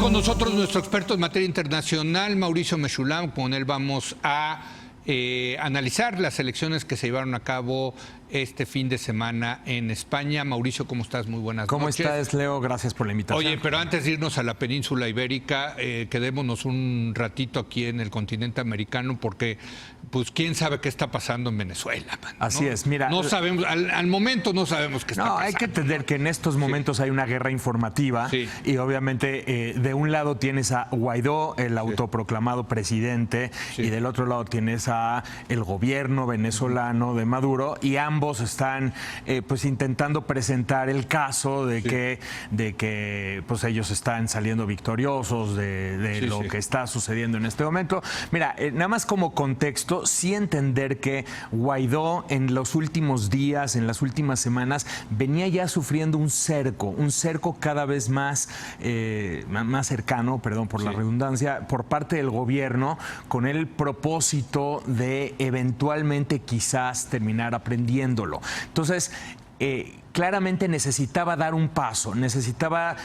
con nosotros nuestro experto en materia internacional, Mauricio Meshulam. Con él vamos a analizar las elecciones que se llevaron a cabo este fin de semana en España. Mauricio, ¿cómo estás? Muy buenas noches. ¿Cómo estás, Leo? Gracias por la invitación. Oye, pero antes de irnos a la península ibérica, quedémonos un ratito aquí en el continente americano, porque pues quién sabe qué está pasando en Venezuela, man, ¿no? Así es, mira. No sabemos, al momento no sabemos qué está pasando. Hay que entender que en estos momentos hay una guerra informativa y obviamente de un lado tienes a Guaidó, el autoproclamado presidente, y del otro lado tienes a el gobierno venezolano de Maduro, y ambos están pues intentando presentar el caso de que pues ellos están saliendo victoriosos de lo que está sucediendo en este momento. Mira, nada más como contexto, sí entender que Guaidó en los últimos días, en las últimas semanas, venía ya sufriendo un cerco cada vez más cercano, perdón por la redundancia, por parte del gobierno, con el propósito de eventualmente quizás terminar aprendiéndolo. Entonces, claramente necesitaba dar un paso, necesitaba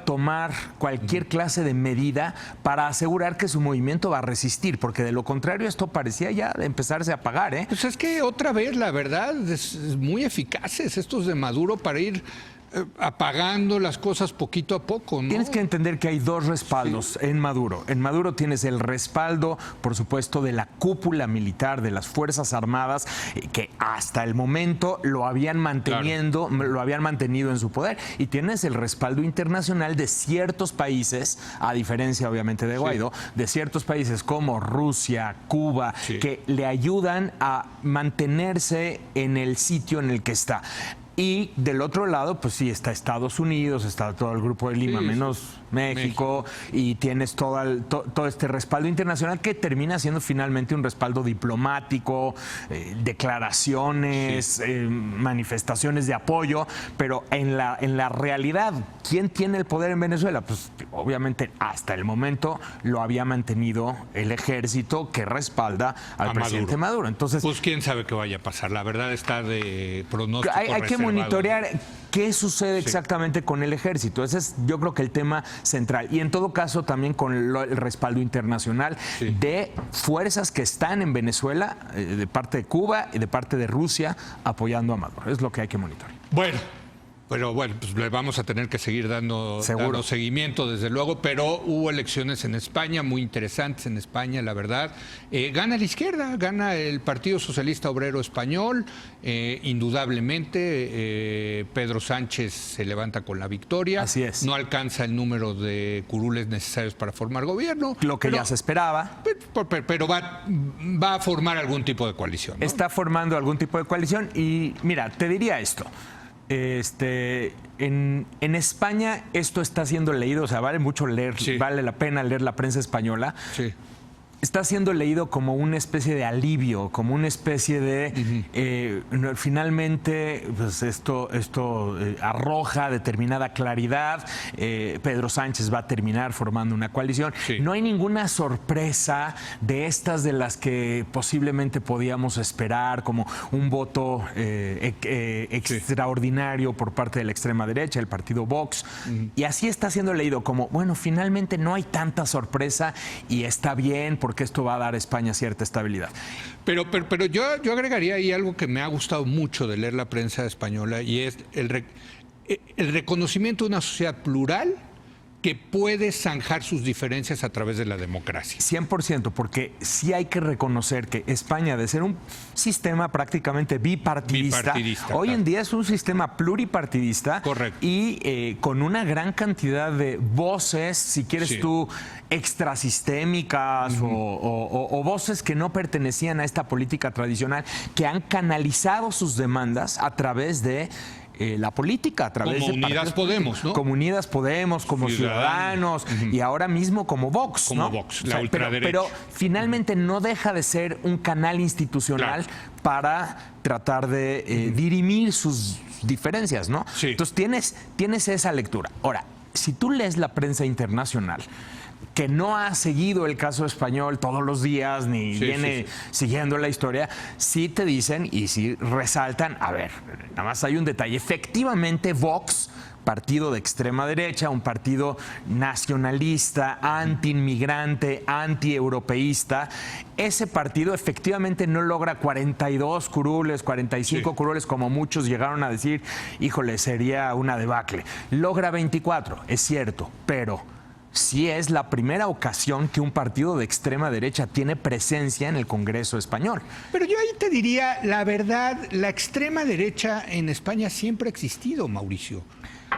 tomar cualquier clase de medida para asegurar que su movimiento va a resistir, porque de lo contrario esto parecía ya empezarse a apagar, ¿eh? Pues es que otra vez, la verdad, es muy eficaces estos de Maduro para ir apagando las cosas poquito a poco, ¿no? Tienes que entender que hay dos respaldos en Maduro. En Maduro tienes el respaldo, por supuesto, de la cúpula militar, de las Fuerzas Armadas, que hasta el momento lo habían mantenido en su poder. Y tienes el respaldo internacional de ciertos países, a diferencia obviamente de Guaidó, de ciertos países como Rusia, Cuba, que le ayudan a mantenerse en el sitio en el que está. Y del otro lado, pues sí, está Estados Unidos, está todo el Grupo de Lima, menos México, y tienes todo este respaldo internacional que termina siendo finalmente un respaldo diplomático, declaraciones, manifestaciones de apoyo, pero en la realidad, ¿quién tiene el poder en Venezuela? Pues obviamente hasta el momento lo había mantenido el ejército que respalda al presidente Maduro. Entonces, pues quién sabe qué vaya a pasar, la verdad está de pronóstico hay que monitorear qué sucede exactamente con el ejército. Ese es, yo creo, que el tema central. Y en todo caso también con el respaldo internacional de fuerzas que están en Venezuela, de parte de Cuba y de parte de Rusia, apoyando a Maduro. Es lo que hay que monitorear. Pero bueno, pues le vamos a tener que seguir dando seguimiento, desde luego, pero hubo elecciones en España, muy interesantes en España, la verdad. Gana la izquierda, gana el Partido Socialista Obrero Español, indudablemente. Pedro Sánchez se levanta con la victoria. Así es. No alcanza el número de curules necesarios para formar gobierno. Lo que ya se esperaba. Pero va a formar algún tipo de coalición, ¿no? Está formando algún tipo de coalición y, mira, te diría esto. En España esto está siendo leído, o sea, vale mucho leer, vale la pena leer la prensa española. Está siendo leído como una especie de alivio, como una especie de finalmente pues esto arroja determinada claridad. Pedro Sánchez va a terminar formando una coalición. No hay ninguna sorpresa de estas de las que posiblemente podíamos esperar, como un voto extraordinario por parte de la extrema derecha, el partido Vox. Y así está siendo leído como, bueno, finalmente no hay tanta sorpresa y está bien, porque esto va a dar a España cierta estabilidad. Pero yo agregaría ahí algo que me ha gustado mucho de leer la prensa española, y es el reconocimiento de una sociedad plural que puede zanjar sus diferencias a través de la democracia. 100%, porque sí hay que reconocer que España, de ser un sistema prácticamente bipartidista, hoy en día es un sistema pluripartidista. Correcto. Y con una gran cantidad de voces, si quieres tú, extrasistémicas o voces que no pertenecían a esta política tradicional, que han canalizado sus demandas a través de la política, a través como de Unidas Podemos, ¿no? Como Unidas Podemos, como Ciudadanos, y ahora mismo como Vox, como ¿no? Vox, la ultraderecha. Pero finalmente no deja de ser un canal institucional para tratar de dirimir sus diferencias, ¿no? Entonces tienes esa lectura. Ahora, si tú lees la prensa internacional, que no ha seguido el caso español todos los días, ni viene siguiendo la historia, sí te dicen y sí resaltan, a ver, nada más hay un detalle, efectivamente Vox partido de extrema derecha, un partido nacionalista, anti-inmigrante, anti-europeísta. Ese partido efectivamente no logra 42 curules, 45 curules, como muchos llegaron a decir, híjole, sería una debacle. Logra 24, es cierto, pero sí es la primera ocasión que un partido de extrema derecha tiene presencia en el Congreso español. Pero yo ahí te diría, la verdad, la extrema derecha en España siempre ha existido, Mauricio.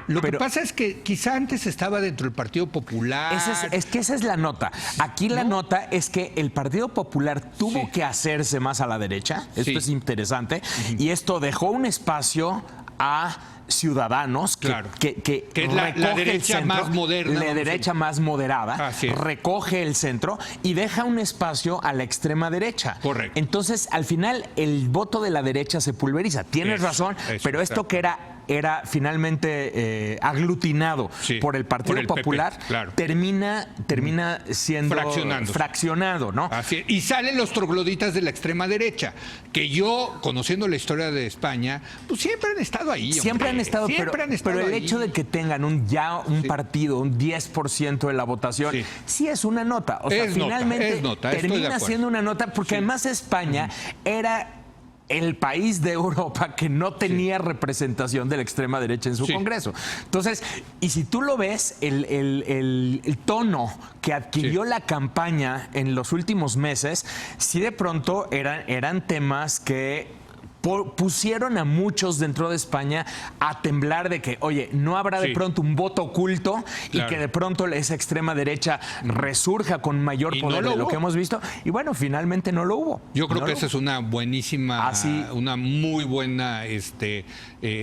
Lo que pasa es que quizá antes estaba dentro del Partido Popular. Es que esa es la nota. Aquí la nota es que el Partido Popular tuvo que hacerse más a la derecha. Esto es interesante. Y esto dejó un espacio a Ciudadanos, que es la derecha centro, más moderna. La derecha más moderada, recoge el centro y deja un espacio a la extrema derecha. Correcto. Entonces, al final, el voto de la derecha se pulveriza. Tienes razón, pero esto que era finalmente aglutinado por el Partido Popular, termina siendo fraccionado, ¿no? Así es. Y salen los trogloditas de la extrema derecha, que yo, conociendo la historia de España, pues siempre han estado ahí. Siempre han estado, pero el hecho de que tengan un partido, un 10% de la votación, sí es una nota. O sea, finalmente termina siendo una nota, porque además España era el país de Europa que no tenía representación de la extrema derecha en su Congreso. Entonces, y si tú lo ves, el tono que adquirió la campaña en los últimos meses, sí de pronto eran temas que pusieron a muchos dentro de España a temblar de que, oye, no habrá de pronto un voto oculto y que de pronto esa extrema derecha resurja con mayor poder de lo que hemos visto. Y bueno, finalmente no lo hubo. Yo creo que esa es una buenísima, una muy buena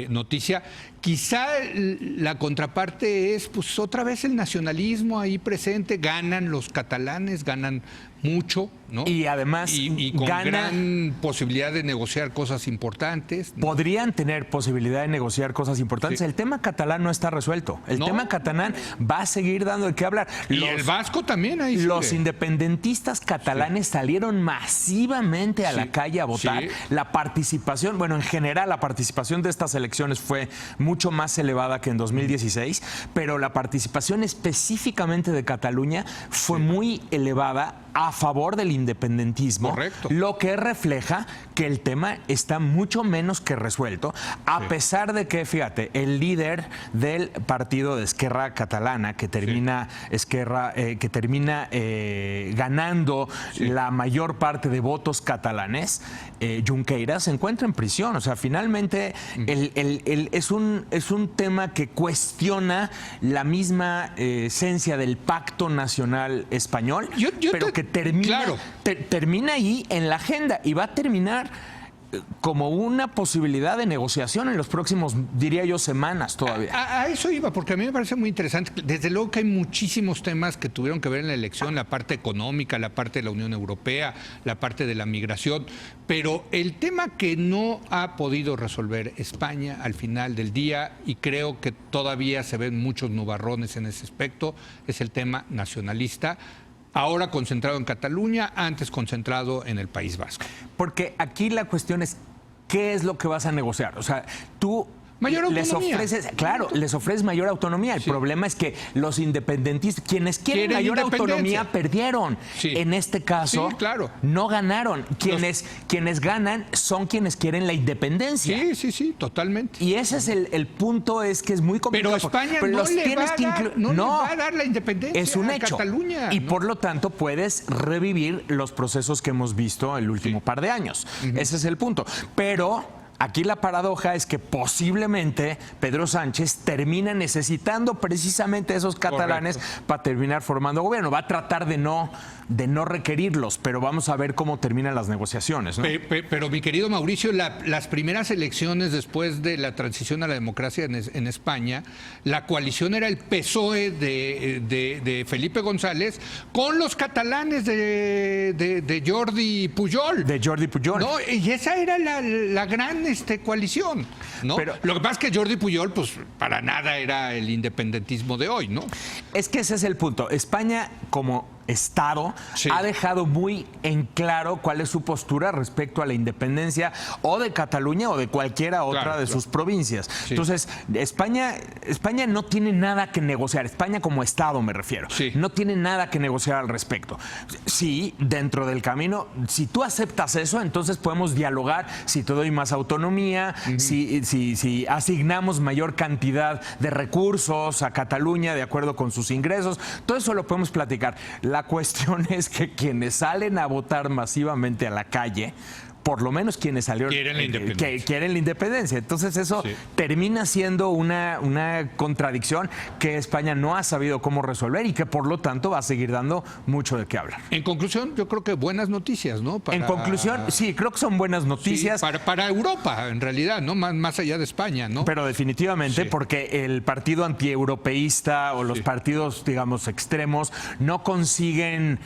noticia. Quizá la contraparte es, pues, otra vez el nacionalismo ahí presente. Ganan los catalanes, ganan mucho, ¿no? Y además y con gran posibilidad de negociar cosas importantes, ¿no? Podrían tener posibilidad de negociar cosas importantes. El tema catalán no está resuelto. El tema catalán va a seguir dando de qué hablar. Y el vasco también ahí Los independentistas catalanes salieron masivamente a la calle a votar. La participación, bueno, en general la participación de estas elecciones fue mucho más elevada que en 2016, pero la participación específicamente de Cataluña fue muy elevada a favor del independentismo, lo que refleja que el tema está mucho menos que resuelto, a pesar de que, fíjate, el líder del partido de Esquerra Catalana, que termina ganando la mayor parte de votos catalanes, Junqueras, se encuentra en prisión. O sea, finalmente es un tema que cuestiona la misma esencia del Pacto Nacional Español, pero que termina ahí en la agenda y va a terminar como una posibilidad de negociación en los próximos, diría yo, semanas todavía. A eso iba, porque a mí me parece muy interesante. Desde luego que hay muchísimos temas que tuvieron que ver en la elección, la parte económica, la parte de la Unión Europea, la parte de la migración, pero el tema que no ha podido resolver España al final del día, y creo que todavía se ven muchos nubarrones en ese aspecto, es el tema nacionalista. Ahora concentrado en Cataluña, antes concentrado en el País Vasco. Porque aquí la cuestión es, ¿qué es lo que vas a negociar? O sea, tú les ofreces mayor autonomía. El problema es que los independentistas, quienes quieren mayor autonomía, perdieron. En este caso, no ganaron. Quienes ganan son quienes quieren la independencia. Sí, totalmente. Y ese es el punto, es que es muy complicado. Pero España no le va a dar la independencia es un hecho. A Cataluña. Y por lo tanto puedes revivir los procesos que hemos visto el último par de años. Ese es el punto. Pero aquí la paradoja es que posiblemente Pedro Sánchez termina necesitando precisamente esos catalanes para terminar formando gobierno. Va a tratar de no requerirlos, pero vamos a ver cómo terminan las negociaciones, ¿no? Pero mi querido Mauricio, las primeras elecciones después de la transición a la democracia en España, la coalición era el PSOE de Felipe González con los catalanes de Jordi Pujol. De Jordi Pujol. No, y esa era la gran coalición, ¿no? Pero lo que pasa es que Jordi Pujol, pues, para nada era el independentismo de hoy, ¿no? Es que ese es el punto. España, como Estado, ha dejado muy en claro cuál es su postura respecto a la independencia o de Cataluña o de cualquiera otra de sus provincias. Entonces, España no tiene nada que negociar. España como Estado, me refiero. No tiene nada que negociar al respecto. Sí, dentro del camino, si tú aceptas eso, entonces podemos dialogar si te doy más autonomía, si asignamos mayor cantidad de recursos a Cataluña de acuerdo con sus ingresos. Todo eso lo podemos platicar. La cuestión es que quienes salen a votar masivamente a la calle, por lo menos quienes salieron quieren la independencia. Entonces eso termina siendo una contradicción que España no ha sabido cómo resolver y que por lo tanto va a seguir dando mucho de qué hablar. En conclusión, yo creo que buenas noticias, ¿no? En conclusión, sí, creo que son buenas noticias. Para Europa, en realidad, ¿no? Más allá de España, ¿no? Pero definitivamente, porque el partido antieuropeísta o los partidos, digamos, extremos no consiguen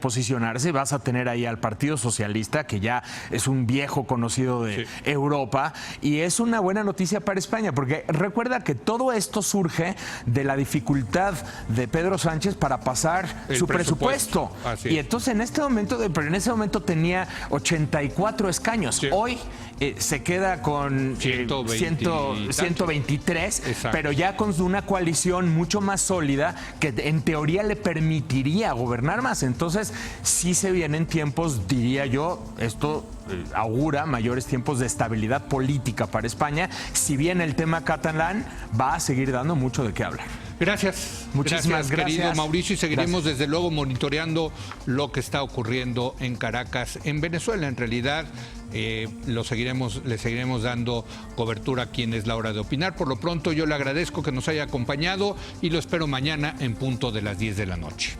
posicionarse. Vas a tener ahí al Partido Socialista, que ya es un viejo conocido de Europa, y es una buena noticia para España, porque recuerda que todo esto surge de la dificultad de Pedro Sánchez para pasar su presupuesto. Y entonces en ese momento tenía 84 escaños. Hoy se queda con 123, pero ya con una coalición mucho más sólida que en teoría le permitiría gobernar más. Entonces sí se vienen tiempos, diría yo, esto augura mayores tiempos de estabilidad política para España, si bien el tema catalán va a seguir dando mucho de qué hablar. Muchísimas gracias, querido Mauricio, y seguiremos desde luego monitoreando lo que está ocurriendo en Caracas, en Venezuela. En realidad, le seguiremos dando cobertura aquí en Es la Hora de Opinar. Por lo pronto, yo le agradezco que nos haya acompañado y lo espero mañana en punto de las 10 de la noche.